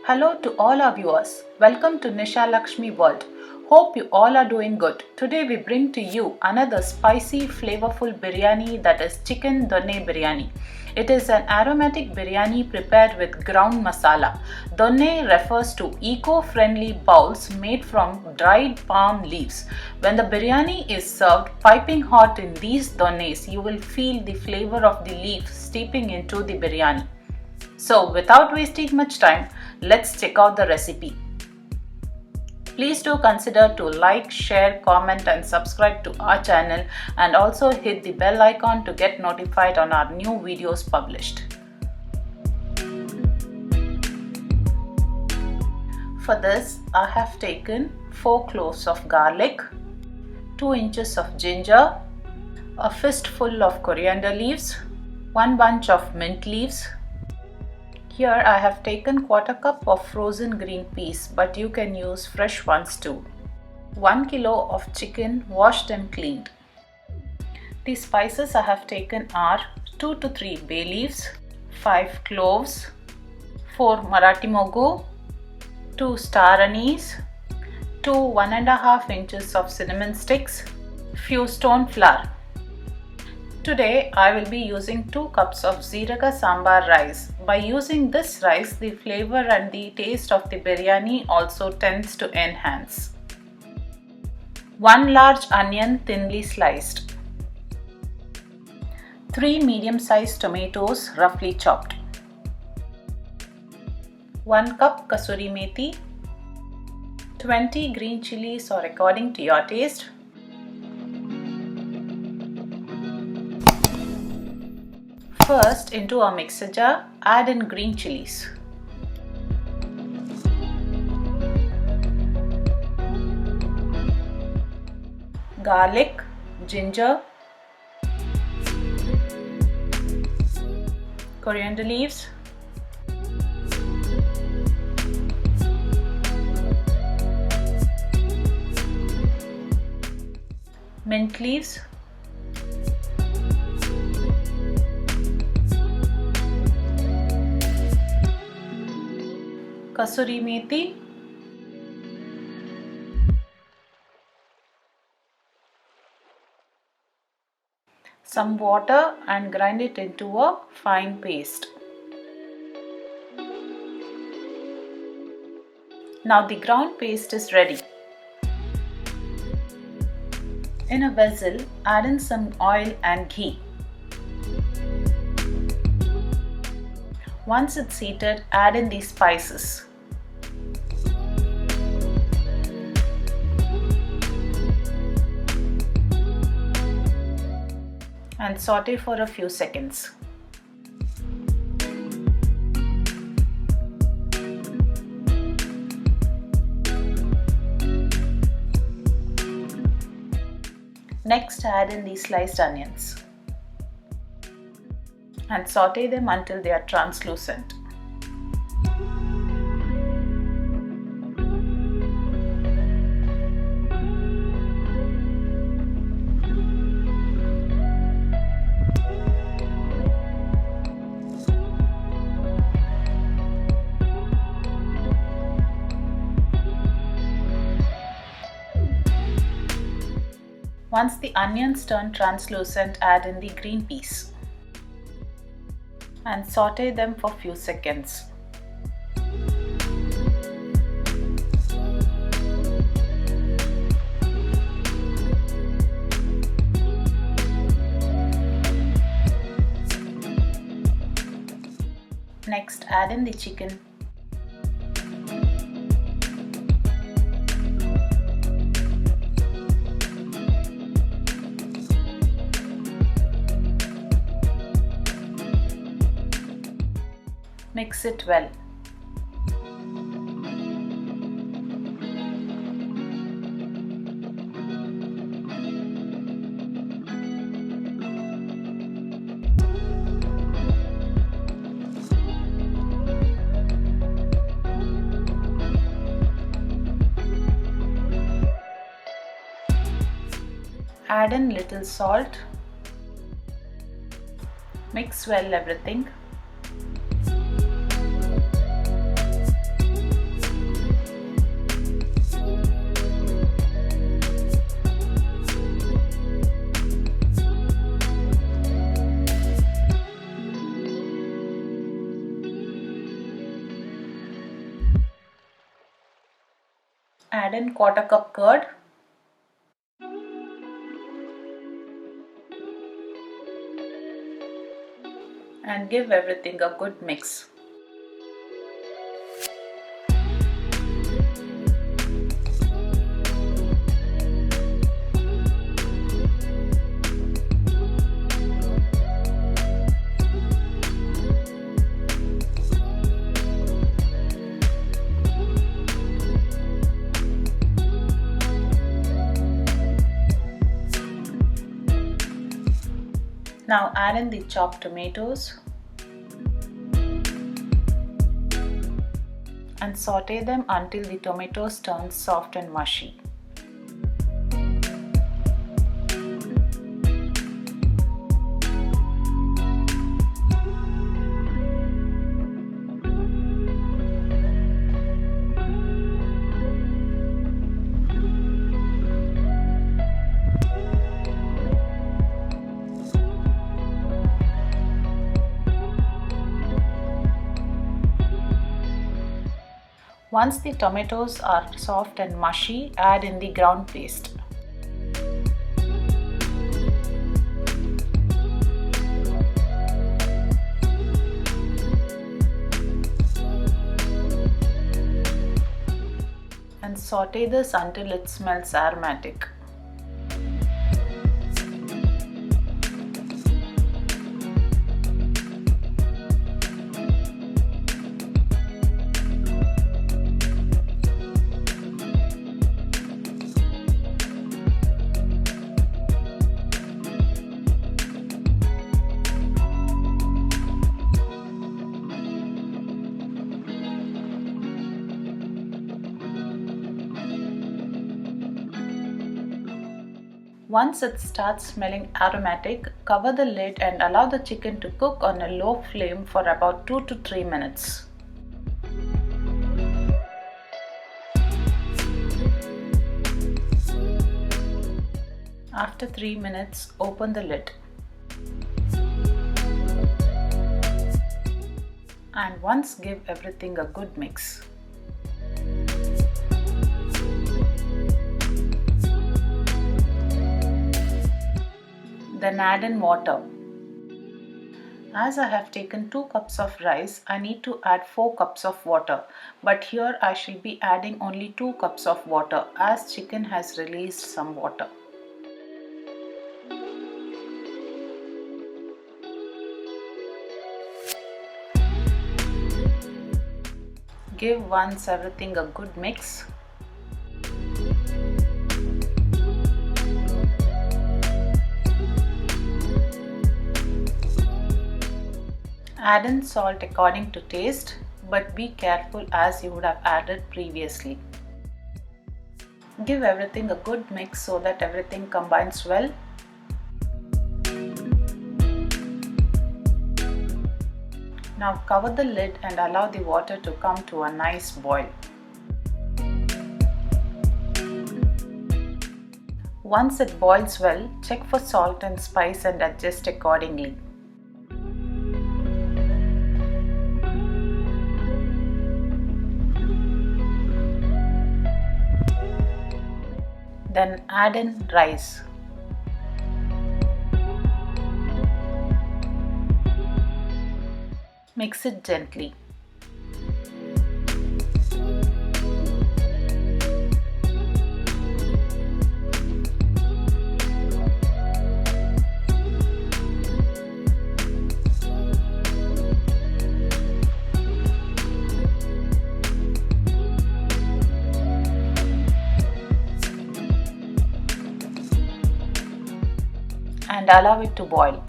Hello to all our viewers. Welcome to Nisha Lakshmi World. Hope you all are doing good. Today we bring to you another spicy, flavorful biryani, that is chicken donne biryani. It is an aromatic biryani prepared with ground masala. Donne refers to eco-friendly bowls made from dried palm leaves. When the biryani is served piping hot in these donnes, you will feel the flavor of the leaf steeping into the biryani. So without wasting much time, let's check out the recipe. Please do consider to like, share, comment and subscribe to our channel, and also hit the bell icon to get notified on our new videos published. For this, I have taken 4 cloves of garlic, 2 inches of ginger, a fistful of coriander leaves, 1 bunch of mint leaves. Here I have taken 1/4 cup of frozen green peas, but you can use fresh ones too. 1 kilo of chicken washed and cleaned. The spices I have taken are 2 to 3 bay leaves, 5 cloves, 4 Marathi Mogu, 2 star anise, 2 1.5 inches of cinnamon sticks, few stone flour. Today I will be using 2 cups of Jeeraga Sambar rice. By using this rice, the flavor and the taste of the biryani also tends to enhance. 1 large onion thinly sliced. 3 medium-sized tomatoes roughly chopped. 1 cup kasuri methi. 20 green chilies or according to your taste. First, into a mixer jar, add in green chilies. Garlic, ginger, coriander leaves, mint leaves, kasuri methi, some water and grind it into a fine paste. Now the ground paste is ready. In a vessel, add in some oil and ghee. Once it's heated, add in the spices. And saute for a few seconds. Next, add in the sliced onions and saute them until they are translucent. Once the onions turn translucent, add in the green peas and saute them for few seconds. Next, add in the chicken. Mix it well. Add in little salt. Mix well everything. Add in quarter cup curd. And give everything a good mix. Now add in the chopped tomatoes and saute them until the tomatoes turn soft and mushy. Once the tomatoes are soft and mushy, add in the ground paste. And saute this until it smells aromatic. Once it starts smelling aromatic, cover the lid and allow the chicken to cook on a low flame for about 2 to 3 minutes. After 3 minutes, open the lid. And once give everything a good mix. Then add in water. As I have taken 2 cups of rice, I need to add 4 cups of water. But here I shall be adding only 2 cups of water as chicken has released some water. Give once everything a good mix. Add in salt according to taste, but be careful as you would have added previously. Give everything a good mix so that everything combines well. Now cover the lid and allow the water to come to a nice boil. Once it boils well, check for salt and spice and adjust accordingly. Then add in rice. Mix it gently. And allow it to boil.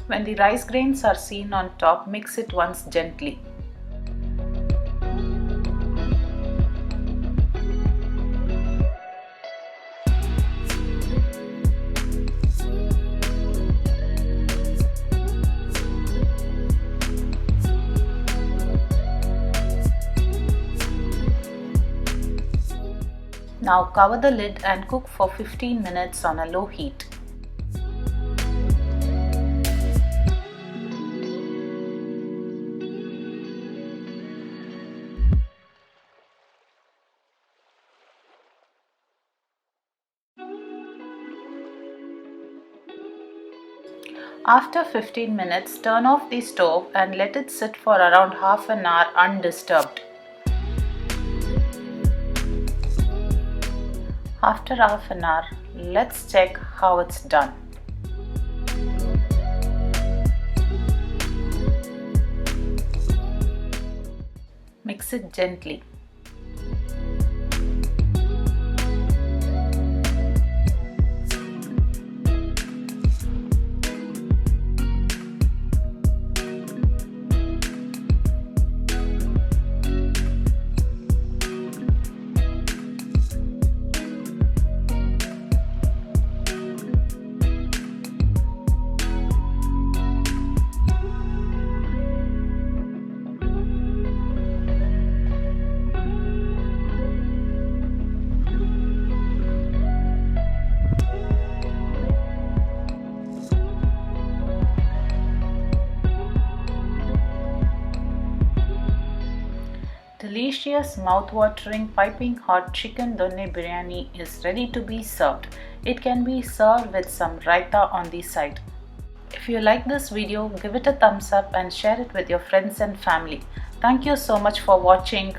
When the rice grains are seen on top, mix it once gently. Now cover the lid and cook for 15 minutes on a low heat. After 15 minutes, turn off the stove and let it sit for around half an hour undisturbed. After half an hour, let's check how it's done. Mix it gently. Delicious, mouth-watering, piping hot chicken donne biryani is ready to be served. It can be served with some raita on the side. If you like this video, give it a thumbs up and share it with your friends and family. Thank you so much for watching.